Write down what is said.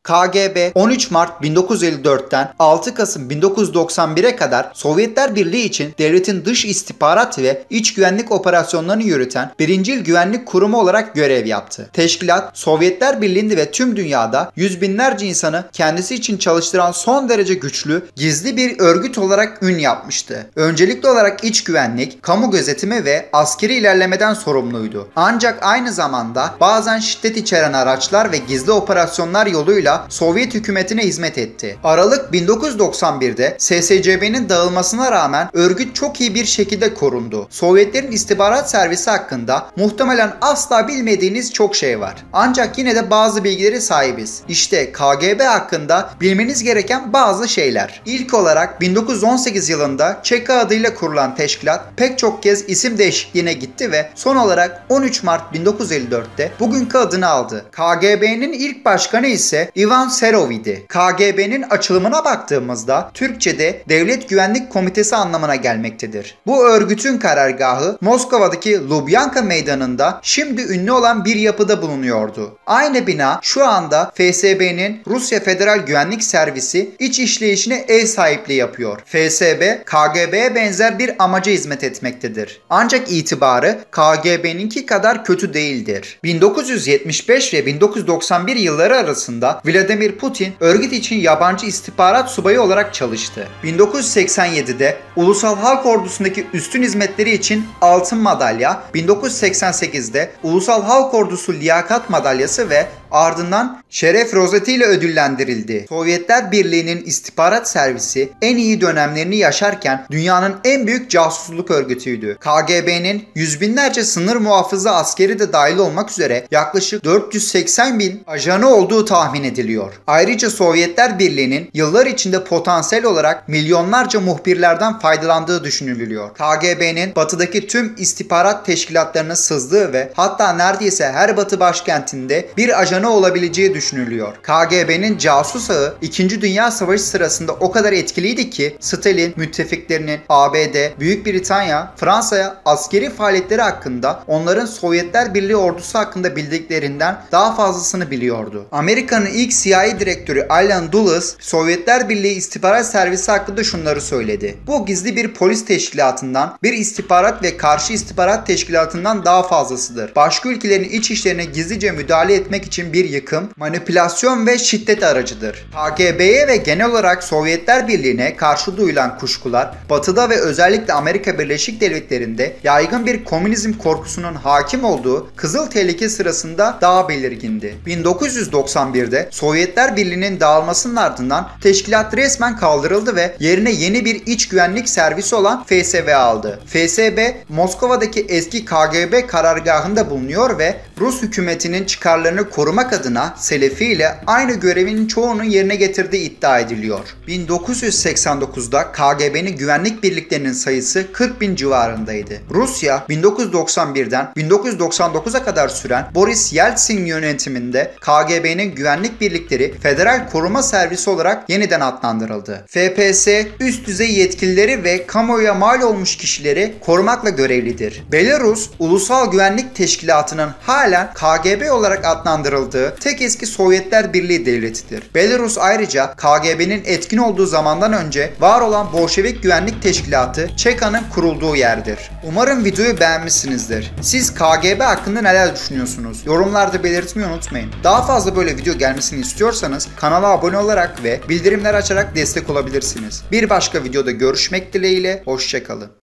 KGB 13 Mart 1954'ten 6 Kasım 1991'e kadar Sovyetler Birliği için devletin dış istihbarat ve iç güvenlik operasyonlarını yürüten birincil güvenlik kurumu olarak görev yaptı. Teşkilat, Sovyetler Birliği'nde ve tüm dünyada yüz binlerce insanı kendisi için çalıştıran son derece güçlü, gizli bir örgüt olarak ün yapmıştı. Öncelikli olarak iç güvenlik, kamu gözetimi ve askeri ilerlemeden sorumluydu. Ancak aynı zamanda bazen şiddet içeren araçlar ve gizli operasyonlar yoluyla Sovyet hükümetine hizmet etti. Aralık 1991'de SSCB'nin dağılmasına rağmen örgüt çok iyi bir şekilde korundu. Sovyetlerin istihbarat servisi hakkında muhtemelen asla bilmediğiniz çok şey var. Ancak yine de bazı bilgileri sahibiz. İşte KGB hakkında bilmeniz gereken bazı şeyler. İlk olarak 1918 yılında ÇK adıyla kurulan teşkilat pek çok kez isim değişikliğine gitti ve son olarak 13 Mart 1954'te bugünkü adını aldı. KGB'nin ilk başkanı ise Ivan Serov idi. KGB'nin açılımına baktığımızda Türkçe'de Devlet Güvenlik Komitesi anlamına gelmektedir. Bu örgütün karargahı Moskova'daki Lubyanka Meydanı'nda şimdi ünlü olan bir yapıda bulunuyordu. Aynı bina şu anda FSB'nin Rusya Federal Güvenlik Servisi iç işleyişine ev sahipliği yapıyor. FSB, KGB'ye benzer bir amaca hizmet etmektedir. Ancak itibarı KGB'ninki kadar kötü değildir. 1975 ve 1991 yılları arasında Vladimir Putin örgüt için yabancı istihbarat subayı olarak çalıştı. 1987'de Ulusal Halk Ordusu'ndaki üstün hizmetleri için altın madalya, 1988'de Ulusal Halk Ordusu liyakat madalyası ve ardından şeref rozeti ile ödüllendirildi. Sovyetler Birliği'nin istihbarat servisi en iyi dönemlerini yaşarken dünyanın en büyük casusluk örgütüydü. KGB'nin yüz binlerce sınır muhafızı askeri de dahil olmak üzere yaklaşık 480 bin ajanı olduğu tahmin ediliyor. Ayrıca Sovyetler Birliği'nin yıllar içinde potansiyel olarak milyonlarca muhbirlerden faydalandığı düşünülüyor. KGB'nin batıdaki tüm istihbarat teşkilatlarına sızdığı ve hatta neredeyse her batı başkentinde bir ajanı olabileceği düşünülüyor. KGB'nin casus ağı 2. Dünya Savaşı sırasında o kadar etkiliydi ki Stalin, müttefiklerinin ABD, Büyük Britanya, Fransa'ya askeri faaliyetleri hakkında onların Sovyetler Birliği ordusu hakkında bildiklerinden daha fazlasını biliyordu. Amerika'nın ilk CIA direktörü Allen Dulles, Sovyetler Birliği istihbarat servisi hakkında şunları söyledi. Bu gizli bir polis teşkilatından, bir istihbarat ve karşı istihbarat teşkilatından daha fazlasıdır. Başka ülkelerin iç işlerine gizlice müdahale etmek için bir yıkım, manipülasyon ve şiddet aracıdır. KGB'ye ve genel olarak Sovyetler Birliği'ne karşı duyulan kuşkular, Batı'da ve özellikle Amerika Birleşik Devletleri'nde yaygın bir komünizm korkusunun hakim olduğu Kızıl Tehlike sırasında daha belirgindi. 1991'de Sovyetler Birliği'nin dağılmasının ardından teşkilat resmen kaldırıldı ve yerine yeni bir iç güvenlik servisi olan FSB aldı. FSB, Moskova'daki eski KGB karargahında bulunuyor ve Rus hükümetinin çıkarlarını korumak adına Selefi ile aynı görevin çoğunu yerine getirdiği iddia ediliyor. 1989'da KGB'nin güvenlik birliklerinin sayısı 40 bin civarındaydı. Rusya 1991'den 1999'a kadar süren Boris Yeltsin yönetiminde KGB'nin güvenlik birlikleri Federal Koruma Servisi olarak yeniden adlandırıldı. FPS üst düzey yetkilileri ve kamuoya mal olmuş kişileri korumakla görevlidir. Belarus Ulusal Güvenlik Teşkilatı'nın halen KGB olarak adlandırıldığı tek eski Sovyetler Birliği devletidir. Belarus ayrıca KGB'nin etkin olduğu zamandan önce var olan Bolşevik Güvenlik Teşkilatı ÇK'nın kurulduğu yerdir. Umarım videoyu beğenmişsinizdir. Siz KGB hakkında neler düşünüyorsunuz? Yorumlarda belirtmeyi unutmayın. Daha fazla böyle video gelmesini istiyorsanız kanala abone olarak ve bildirimler açarak destek olabilirsiniz. Bir başka videoda görüşmek dileğiyle, hoşça kalın.